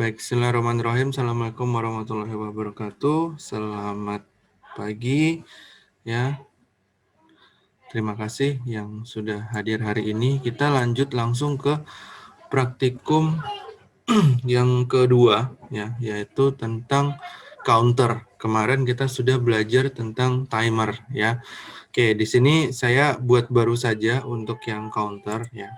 Baik, bismillahirrahmanirrahim. Assalamualaikum warahmatullahi wabarakatuh. Selamat pagi ya. Terima kasih yang sudah hadir hari ini. Kita lanjut langsung ke praktikum yang kedua ya, yaitu tentang counter. Kemarin kita sudah belajar tentang timer ya. Oke, di sini saya buat baru saja untuk yang counter ya.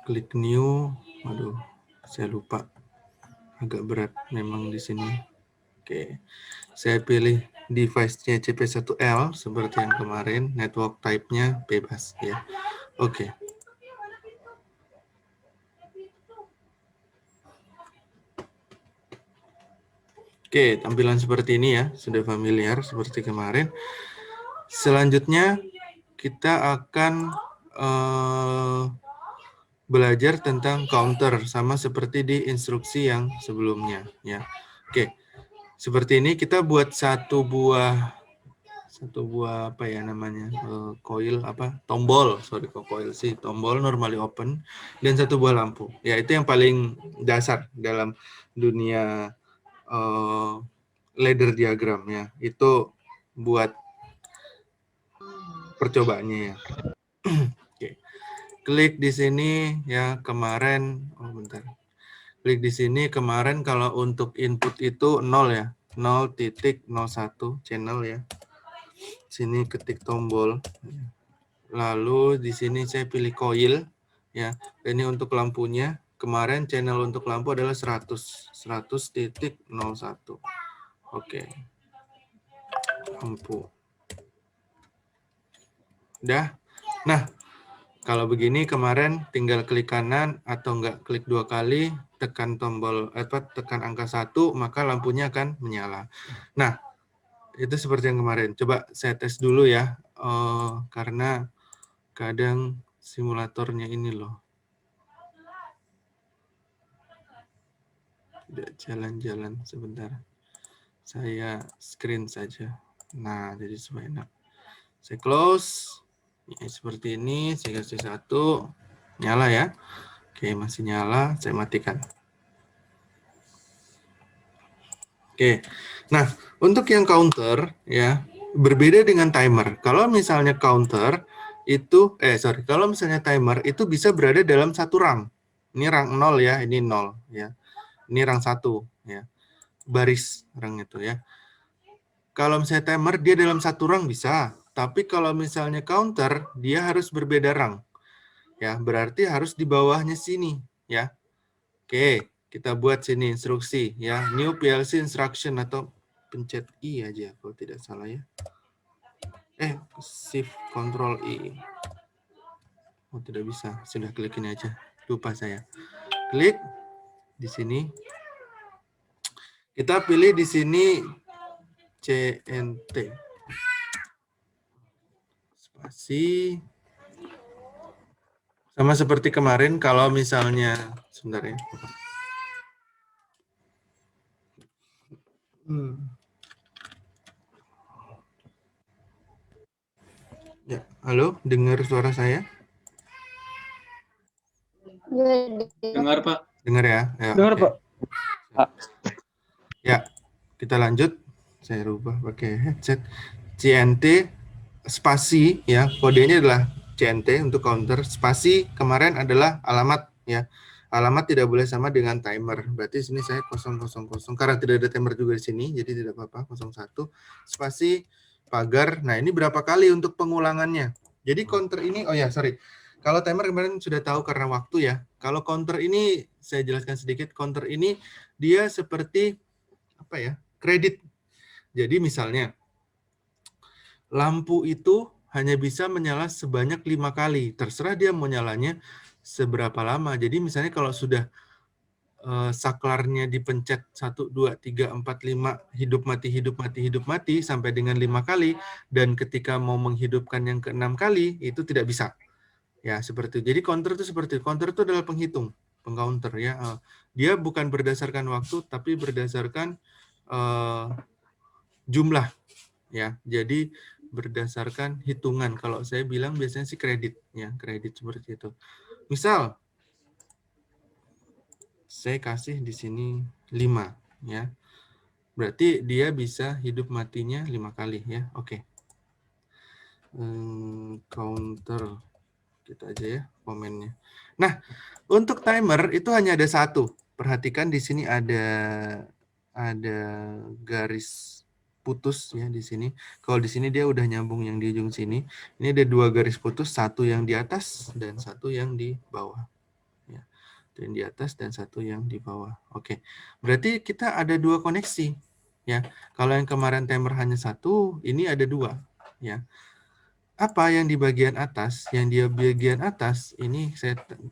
Klik new. Waduh, saya lupa. Agak berat memang di sini. Oke. Saya pilih device-nya CP1L seperti yang kemarin, network type-nya bebas ya. Oke. Oke, tampilan seperti ini ya, sudah familiar seperti kemarin. Selanjutnya kita akan belajar tentang counter sama seperti di instruksi yang sebelumnya ya. Oke. Seperti ini kita buat satu buah apa ya namanya, coil apa, tombol, sorry kok coil sih, tombol normally open dan satu buah lampu ya. Itu yang paling dasar dalam dunia ladder diagram ya, itu buat percobaannya ya. Oke. Klik di sini ya, kemarin klik di sini kemarin kalau untuk input itu 0 ya, 0.01 channel ya. Sini ketik tombol. Lalu di sini saya pilih coil ya. Ini untuk lampunya. Kemarin channel untuk lampu adalah 100.01. Oke. Lampu. Udah. Nah, kalau begini kemarin tinggal klik kanan atau enggak klik 2 kali, tekan tombol tekan angka 1, maka lampunya akan menyala. Nah, itu seperti yang kemarin. Coba saya tes dulu ya. Karena kadang simulatornya ini loh. Tidak jalan-jalan sebentar. Saya screen saja. Nah, jadi supaya enak. Saya close. Ya, seperti ini. Saya kasih 1. Nyala ya. Oke, masih nyala. Saya matikan. Oke. Nah, untuk yang counter ya, berbeda dengan timer. Kalau misalnya counter itu kalau misalnya timer itu bisa berada dalam satu rang. Ini rang 0 ya, ini 0 ya. Ini rang 1 ya. Baris rang itu ya. Kalau misalnya timer dia dalam satu rang bisa, tapi kalau misalnya counter dia harus berbeda rang. Ya, berarti harus di bawahnya sini ya. Oke, kita buat sini instruksi ya, new PLC instruction atau pencet I aja kalau tidak salah ya. Shift Control I. Oh, tidak bisa. Sudah klik ini aja. Lupa saya. Klik di sini. Kita pilih di sini CNT. Spasi. Sama seperti kemarin kalau misalnya sebentar ya. Ya, halo, dengar suara saya? Dengar, Pak. Dengar ya? Ya, Dengar, oke. Pak. Ya, kita lanjut. Saya rubah pakai headset. CNT spasi ya, kodenya adalah CNT untuk counter. Spasi kemarin adalah alamat ya. Alamat tidak boleh sama dengan timer. Berarti sini saya 000 karena tidak ada timer juga di sini, jadi tidak apa-apa 01. Spasi pagar. Nah, ini berapa kali untuk pengulangannya? Jadi counter ini, oh ya, sorry. Kalau timer kemarin sudah tahu karena waktu ya. Kalau counter ini saya jelaskan sedikit. Counter ini dia seperti apa ya? Kredit. Jadi misalnya lampu itu hanya bisa menyala sebanyak 5 kali. Terserah dia mau nyalanya seberapa lama. Jadi misalnya kalau sudah saklarnya dipencet 1, 2, 3, 4, 5, hidup mati, hidup mati, hidup mati, sampai dengan 5 kali, dan ketika mau menghidupkan yang ke-6 kali, itu tidak bisa. Ya, seperti itu. Jadi counter itu seperti itu. Counter itu adalah penghitung, pengcounter ya. Dia bukan berdasarkan waktu, tapi berdasarkan jumlah. Ya, jadi berdasarkan hitungan. Kalau saya bilang biasanya sih kredit ya, kredit seperti itu. Misal Saya kasih di sini 5 ya. Berarti dia bisa hidup matinya 5 kali ya. Oke. Counter gitu aja ya komennya. Nah, untuk timer itu hanya ada satu. Perhatikan di sini ada garis putus ya di sini. Kalau di sini dia udah nyambung yang di ujung sini. Ini ada 2 garis putus, satu yang di atas dan satu yang di bawah. Ya. Yang di atas dan satu yang di bawah. Oke. Berarti kita ada 2 koneksi. Ya. Kalau yang kemarin timer hanya satu, ini ada 2. Ya. Apa yang di bagian atas? Yang di bagian atas ini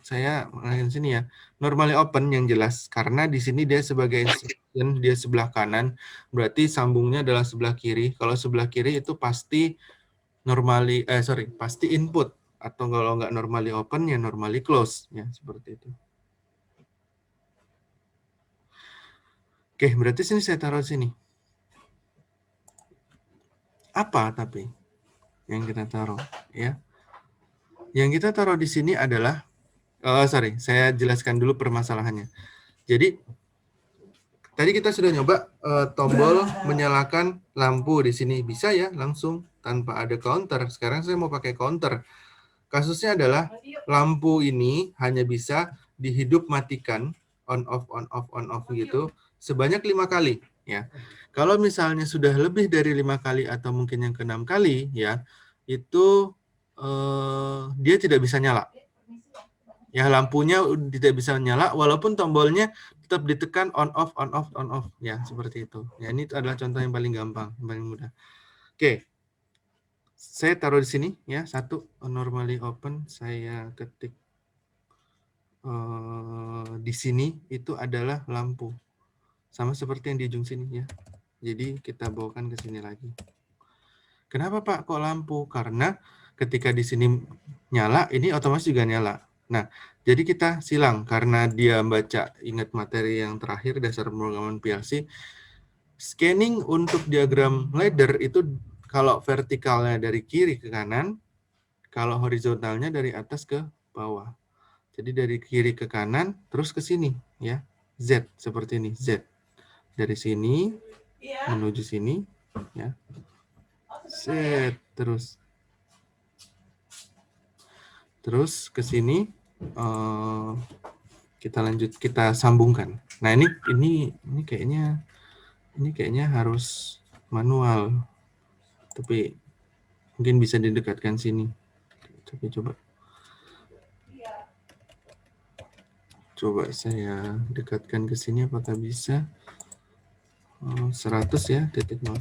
saya menggunakan sini ya. Normally open yang jelas karena di sini dia sebagai instruction, dia sebelah kanan, berarti sambungnya adalah sebelah kiri. Kalau sebelah kiri itu pasti pasti input, atau kalau nggak normally open ya normally close ya, seperti itu. Oke, berarti sini saya taruh sini. Apa tapi yang kita taruh ya? Yang kita taruh di sini adalah saya jelaskan dulu permasalahannya. Jadi tadi kita sudah nyoba tombol menyalakan lampu di sini, bisa ya langsung tanpa ada counter. Sekarang saya mau pakai counter. Kasusnya adalah lampu ini hanya bisa dihidup matikan on off gitu sebanyak 5 kali ya. Kalau misalnya sudah lebih dari 5 kali atau mungkin yang ke-6 kali ya, itu dia tidak bisa nyala. Ya, lampunya tidak bisa nyala walaupun tombolnya tetap ditekan on off ya, seperti itu. Ya, ini adalah contoh yang paling gampang, yang paling mudah. Oke. Saya taruh di sini ya, satu normally open, saya ketik di sini itu adalah lampu. Sama seperti yang di ujung sini ya. Jadi kita bawakan ke sini lagi. Kenapa Pak kok lampu? Karena ketika di sini nyala, ini otomatis juga nyala. Nah, jadi kita silang karena dia baca, ingat materi yang terakhir dasar pemrograman PLC. Scanning untuk diagram ladder itu kalau vertikalnya dari kiri ke kanan, kalau horizontalnya dari atas ke bawah. Jadi dari kiri ke kanan terus ke sini ya. Z seperti ini, Z. Dari sini menuju sini ya. Z terus ke sini kita sambungkan. Nah, ini kayaknya harus manual. Tapi mungkin bisa didekatkan sini. Tapi coba saya dekatkan ke sini, apakah bisa? 100 ya, titik 01.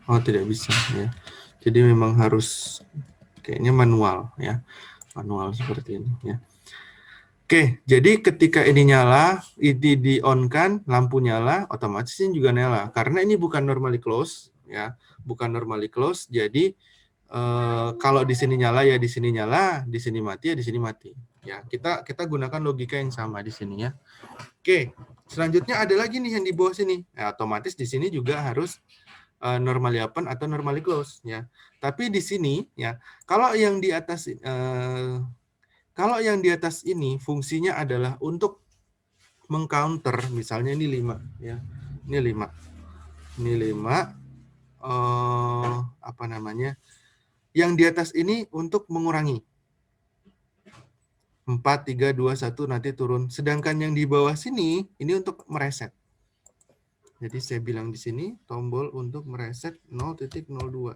Oh, tidak bisa ya. Jadi memang harus kayaknya manual ya. Manual seperti ini ya. Oke, jadi ketika ini nyala, ini di-on-kan, lampu nyala, otomatis ini juga nyala. Karena ini bukan normally close ya, bukan normally close. Jadi kalau di sini nyala ya di sini nyala, di sini mati ya di sini mati. Ya, kita gunakan logika yang sama di sini ya. Oke, selanjutnya ada lagi nih yang di bawah sini. Ya, otomatis di sini juga harus normally open atau normally close ya. Tapi di sini ya, kalau yang di atas ini fungsinya adalah untuk mengcounter, misalnya ini 5 ya. Ini 5. Ini 5 apa namanya? Yang di atas ini untuk mengurangi. 4, 3, 2, 1 nanti turun. Sedangkan yang di bawah sini ini untuk mereset. Jadi saya bilang di sini tombol untuk mereset 0.02.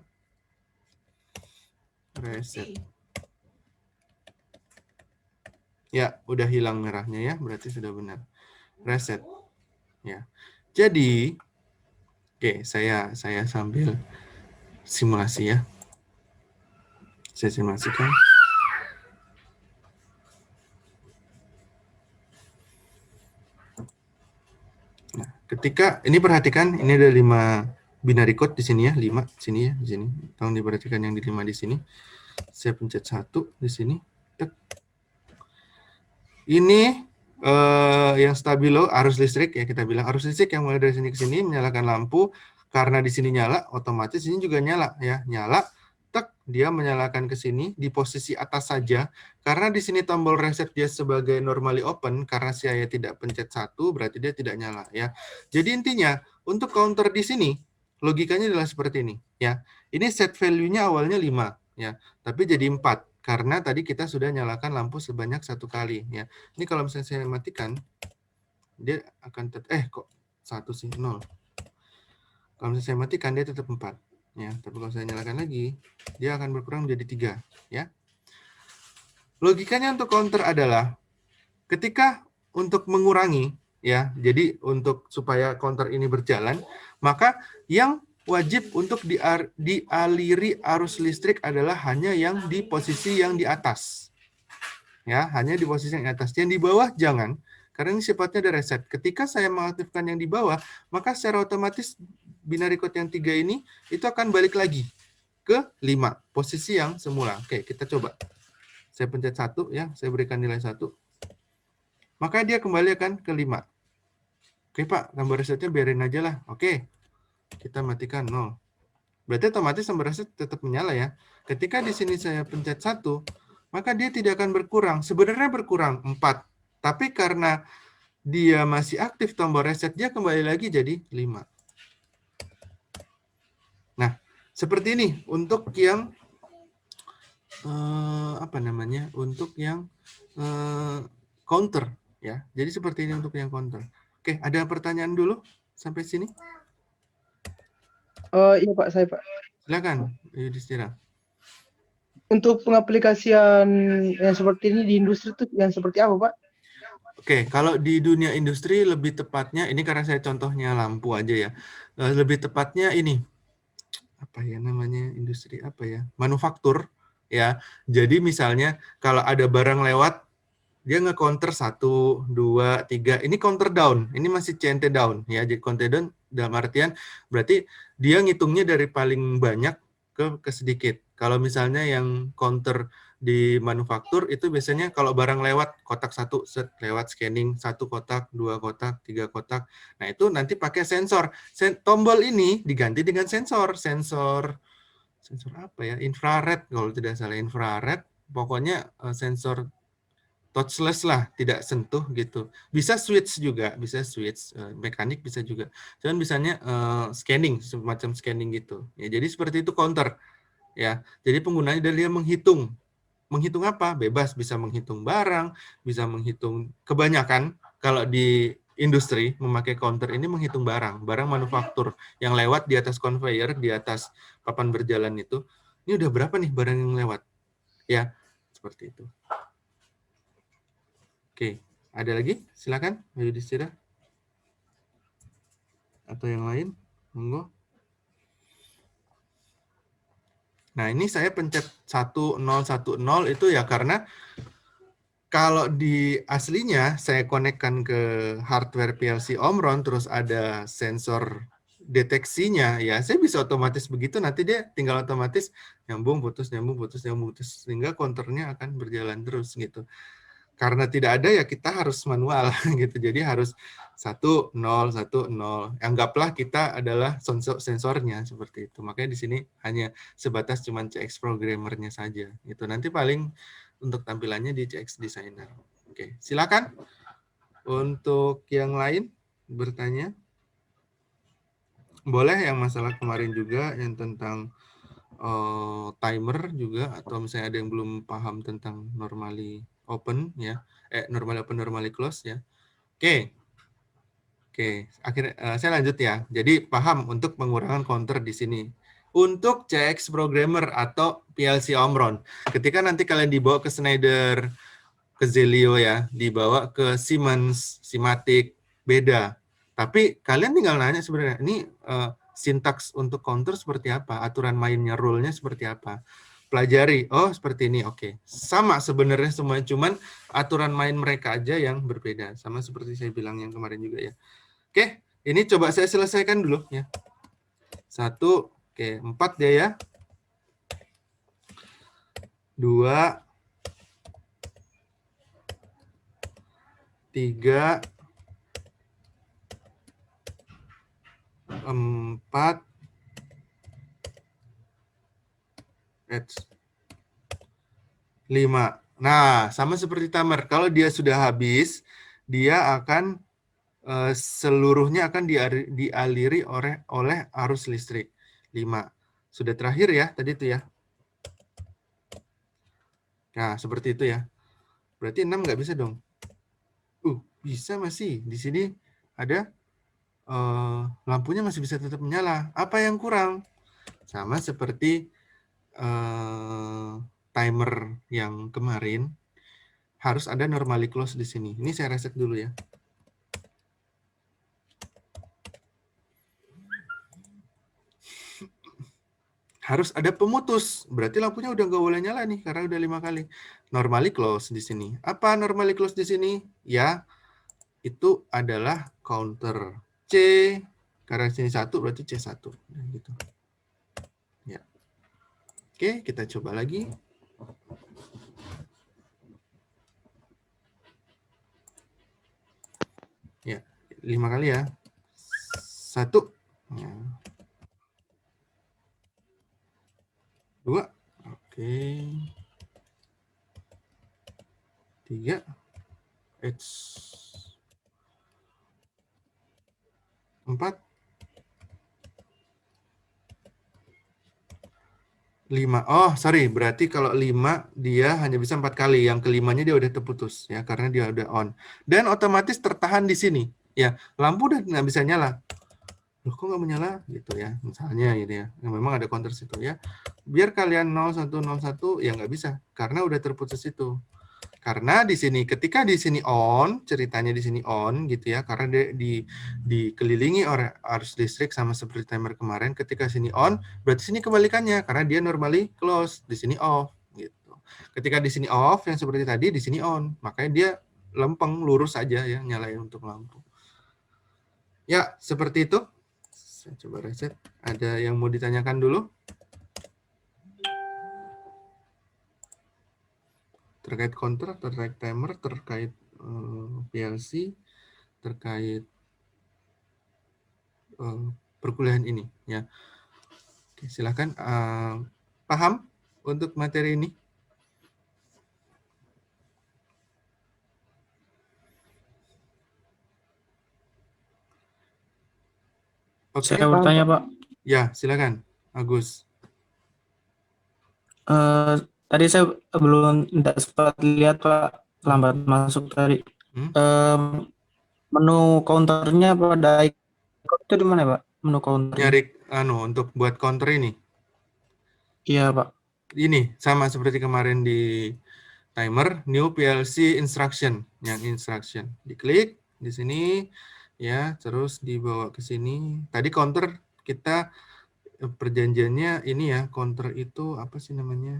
Reset. Ya, udah hilang merahnya ya, berarti sudah benar. Reset. Ya. Jadi oke, saya sambil simulasi ya. Saya simulasikan. Nah, ketika ini perhatikan, ini ada 5 binary code di sini ya, 5 sini ya, di sini. Tolong diperhatikan yang di 5 di sini. Saya pencet 1 di sini. Ini yang stabilo arus listrik ya, kita bilang arus listrik yang mulai dari sini ke sini menyalakan lampu. Karena di sini nyala, otomatis ini juga nyala ya, nyala. tek, dia menyalakan ke sini di posisi atas saja. Karena di sini tombol reset dia sebagai normally open, karena saya tidak pencet 1, berarti dia tidak nyala ya. Jadi intinya untuk counter di sini logikanya adalah seperti ini ya. Ini set value-nya awalnya 5 ya, tapi jadi 4 karena tadi kita sudah nyalakan lampu sebanyak 1 kali ya. Ini kalau misalnya saya matikan, dia akan kok 1 sih 0. Kalau misalnya saya matikan dia tetap 4 ya, tapi kalau saya nyalakan lagi dia akan berkurang menjadi 3 ya. Logikanya untuk counter adalah ketika untuk mengurangi ya, jadi untuk supaya counter ini berjalan, maka yang wajib untuk dialiri arus listrik adalah hanya yang di posisi yang di atas. Ya, hanya di posisi yang di atas. Yang di bawah jangan, karena ini sifatnya ada reset. Ketika saya mengaktifkan yang di bawah, maka secara otomatis binary code yang 3 ini itu akan balik lagi ke 5, posisi yang semula. Oke, kita coba. Saya pencet 1 ya, saya berikan nilai 1. Maka dia kembali akan ke 5. Oke Pak, tambah resetnya biarin aja lah. Oke, kita matikan 0. Berarti otomatis tambah reset tetap menyala ya. Ketika di sini saya pencet 1, maka dia tidak akan berkurang. Sebenarnya berkurang 4. Tapi karena dia masih aktif tombol reset, dia kembali lagi jadi 5. Nah, seperti ini untuk yang untuk yang counter ya. Jadi seperti ini untuk yang counter. Oke, ada pertanyaan dulu sampai sini? Iya Pak, saya Pak. Silakan, Yudhistira. Untuk pengaplikasian yang seperti ini di industri itu yang seperti apa Pak? Oke, kalau di dunia industri lebih tepatnya, ini karena saya contohnya lampu aja ya, lebih tepatnya ini, apa ya namanya, industri apa ya, manufaktur ya. Jadi misalnya kalau ada barang lewat, dia nge-counter 1, 2, 3, ini counter down, ini masih CNT down ya. Jadi counter down dalam artian berarti dia ngitungnya dari paling banyak ke sedikit. Kalau misalnya yang counter di manufaktur itu biasanya kalau barang lewat kotak 1 set lewat scanning, 1 kotak, 2 kotak, 3 kotak. Nah, itu nanti pakai sensor. Tombol ini diganti dengan sensor apa ya? Infrared kalau tidak salah, infrared. Pokoknya sensor touchless lah, tidak sentuh gitu. Bisa switch juga, bisa switch, mekanik bisa juga. Cuman misalnya scanning, semacam scanning gitu. Ya, jadi seperti itu counter. Ya, jadi penggunanya dia menghitung. Menghitung apa? Bebas, bisa menghitung barang, bisa menghitung kebanyakan kalau di industri memakai counter ini menghitung barang manufaktur yang lewat di atas conveyor, di atas papan berjalan itu. Ini udah berapa nih barang yang lewat? Ya, seperti itu. Oke, ada lagi? Silakan, Yudhistira. Atau yang lain? Monggo. Nah, ini saya pencet 1010 itu ya karena kalau di aslinya saya konekkan ke hardware PLC Omron terus ada sensor deteksinya ya, saya bisa otomatis begitu, nanti dia tinggal otomatis nyambung putus sehingga counternya akan berjalan terus gitu. Karena tidak ada ya kita harus manual gitu. Jadi harus 1010. Anggaplah kita adalah sensornya seperti itu. Makanya di sini hanya sebatas cuman CX programmernya saja. Itu nanti paling untuk tampilannya di CX designer. Oke, silakan untuk yang lain bertanya. Boleh yang masalah kemarin juga yang tentang timer juga, atau misalnya ada yang belum paham tentang normally open ya, normally open normally close ya. Oke, akhirnya saya lanjut ya. Jadi paham untuk pengurangan counter di sini untuk CX programmer atau PLC Omron. Ketika nanti kalian dibawa ke Schneider, ke Zelio ya, dibawa ke Siemens, Simatic, beda. Tapi kalian tinggal nanya sebenarnya ini sintaks untuk counter seperti apa, aturan mainnya, rule-nya seperti apa. Pelajari, oh seperti ini, oke. Sama sebenarnya semua, cuman aturan main mereka aja yang berbeda. Sama seperti saya bilang yang kemarin juga ya. Oke, ini coba saya selesaikan dulu ya. 1, oke, 4 dia ya. 2, 3, 4, H 5. Nah, sama seperti timer. Kalau dia sudah habis, dia akan seluruhnya akan dialiri oleh arus listrik. 5. Sudah terakhir ya, tadi itu ya. Nah, seperti itu ya. Berarti 6 nggak bisa dong. Bisa masih. Di sini ada lampunya masih bisa tetap menyala. Apa yang kurang? Sama seperti timer yang kemarin, harus ada normally close di sini. Ini saya reset dulu ya. Harus ada pemutus. Berarti lampunya udah nggak boleh nyala nih, karena udah 5 kali. Normally close di sini. Apa normally close di sini? Ya, itu adalah counter C. Karena sini 1, berarti C1. Nah, gitu. Ya. Oke, kita coba lagi. Ya, 5 kali ya. 1. Ya. 2. Oke. 3. H 4. 5. Oh, sorry. Berarti kalau 5, dia hanya bisa 4 kali. Yang kelimanya dia udah terputus, ya, karena dia udah on. Dan otomatis tertahan di sini. Ya, lampu udah nggak bisa nyala. Loh, kok nggak menyala? Gitu ya. Misalnya gitu ya. Yang memang ada counter situ ya. Biar kalian 0101, ya nggak bisa. Karena udah terputus itu. Karena di sini, ketika di sini on, ceritanya di sini on gitu ya, karena dia dikelilingi oleh arus listrik sama seperti timer kemarin. Ketika sini on, berarti sini kebalikannya, karena dia normally close, di sini off gitu. Ketika di sini off, yang seperti tadi di sini on, makanya dia lempeng lurus aja ya, nyalain untuk lampu. Ya, seperti itu. Saya coba reset. Ada yang mau ditanyakan dulu? Terkait counter, terkait timer, terkait PLC, terkait perkuliahan ini ya. Oke, silakan. Paham untuk materi ini? Oke. Saya bertanya, Pak. Ya, silakan, Agus. Tadi saya belum tidak sempat lihat, Pak, lambat masuk tadi. Menu counternya pada icon itu di mana, Pak? Menu counter. Nyari untuk buat counter ini. Iya, Pak. Ini sama seperti kemarin di timer, new PLC instruction, yang instruction. Diklik di sini ya, terus dibawa ke sini. Tadi counter kita perjanjiannya ini ya, counter itu apa sih namanya?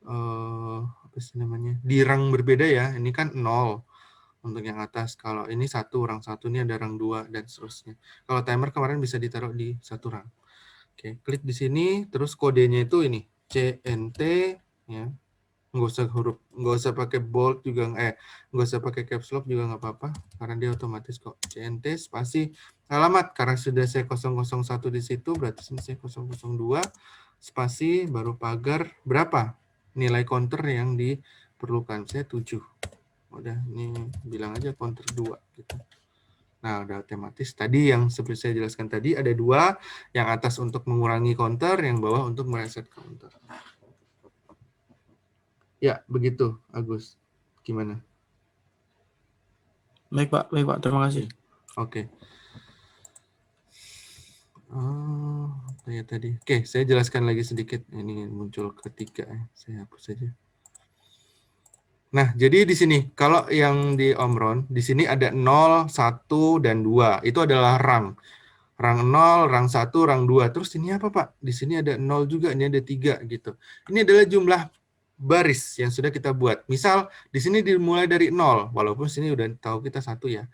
Apa sih namanya? Di rang berbeda ya. Ini kan 0 untuk yang atas. Kalau ini 1, rang 1 ini ada rang 2 dan seterusnya. Kalau timer kemarin bisa ditaruh di 1 rang. Oke, klik di sini, terus kodenya itu ini CNT ya. Nggak usah pakai bold juga, nggak usah pakai caps lock juga nggak apa-apa, karena dia otomatis kok. CNT spasi alamat, karena sudah saya 001 di situ, berarti sini saya 002 spasi baru pagar berapa nilai counter yang diperlukan. Saya 7. Udah, ini bilang aja counter 2 gitu. Nah, udah otomatis. Tadi yang seperti saya jelaskan tadi, ada 2, yang atas untuk mengurangi counter, yang bawah untuk mereset counter. Ya, begitu, Agus. Gimana? Baik, Pak. Terima kasih. Oke. Oh, ya tadi. Oke, saya jelaskan lagi sedikit. Ini muncul ketiga. Saya hapus saja. Nah, jadi di sini, kalau yang di Omron, di sini ada 0, 1, dan 2. Itu adalah rang. Rang 0, rang 1, rang 2. Terus ini apa, Pak? Di sini ada 0 juga, ini ada 3 gitu. Ini adalah jumlah baris yang sudah kita buat. Misal, di sini dimulai dari 0, walaupun sini udah tahu kita 1 ya.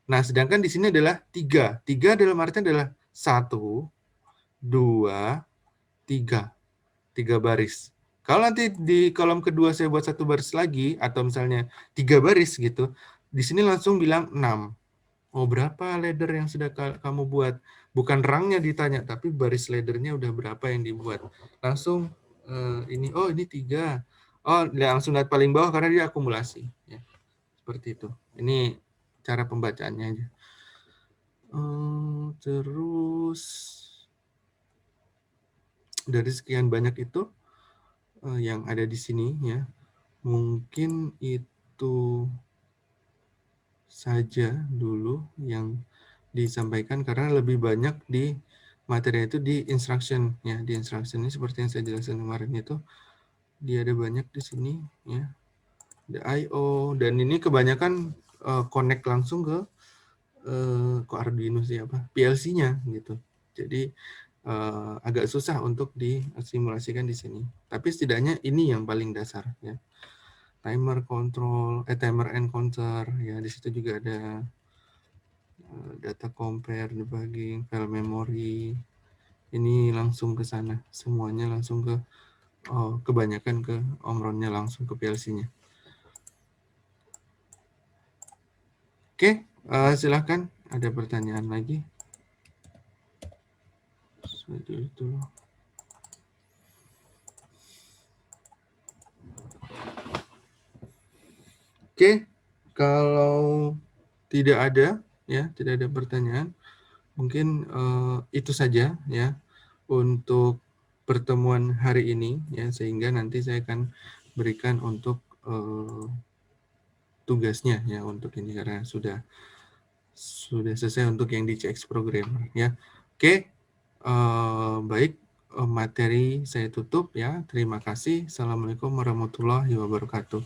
Nah, sedangkan di sini adalah 3. 3 dalam artian adalah 1, 2, 3. 3 baris. Kalau nanti di kolom kedua saya buat 1 baris lagi, atau misalnya 3 baris gitu, di sini langsung bilang 6. Oh, berapa ladder yang sudah kamu buat? Bukan rangnya ditanya, tapi baris laddernya udah berapa yang dibuat. Langsung ini, oh ini 3. Oh, langsung lihat paling bawah karena dia akumulasi. Ya, seperti itu. Ini cara pembacaannya aja. Terus dari sekian banyak itu yang ada di sini ya, mungkin itu saja dulu yang disampaikan karena lebih banyak di materi itu di instruction ya. Di instruction ini seperti yang saya jelaskan kemarin itu dia ada banyak di sini ya. Ada I/O dan ini kebanyakan connect langsung ke Arduino siapa PLC-nya gitu. Jadi agak susah untuk disimulasikan di sini. Tapi setidaknya ini yang paling dasar ya. Timer control, timer and counter ya, di situ juga ada data compare, debugging, file memory. Ini langsung ke sana, semuanya langsung ke kebanyakan ke Omron-nya langsung ke PLC-nya. Oke, silakan ada pertanyaan lagi. Seperti itu. Oke, kalau tidak ada pertanyaan, mungkin itu saja ya untuk pertemuan hari ini ya, sehingga nanti saya akan berikan untuk tugasnya ya untuk ini karena sudah selesai untuk yang di CX Programmer ya. Oke, baik, materi saya tutup ya. Terima kasih. Assalamualaikum warahmatullahi wabarakatuh.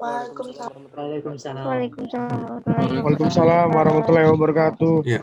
Waalaikumsalam. Waalaikumsalam. Waalaikumsalam warahmatullahi wabarakatuh. Ya.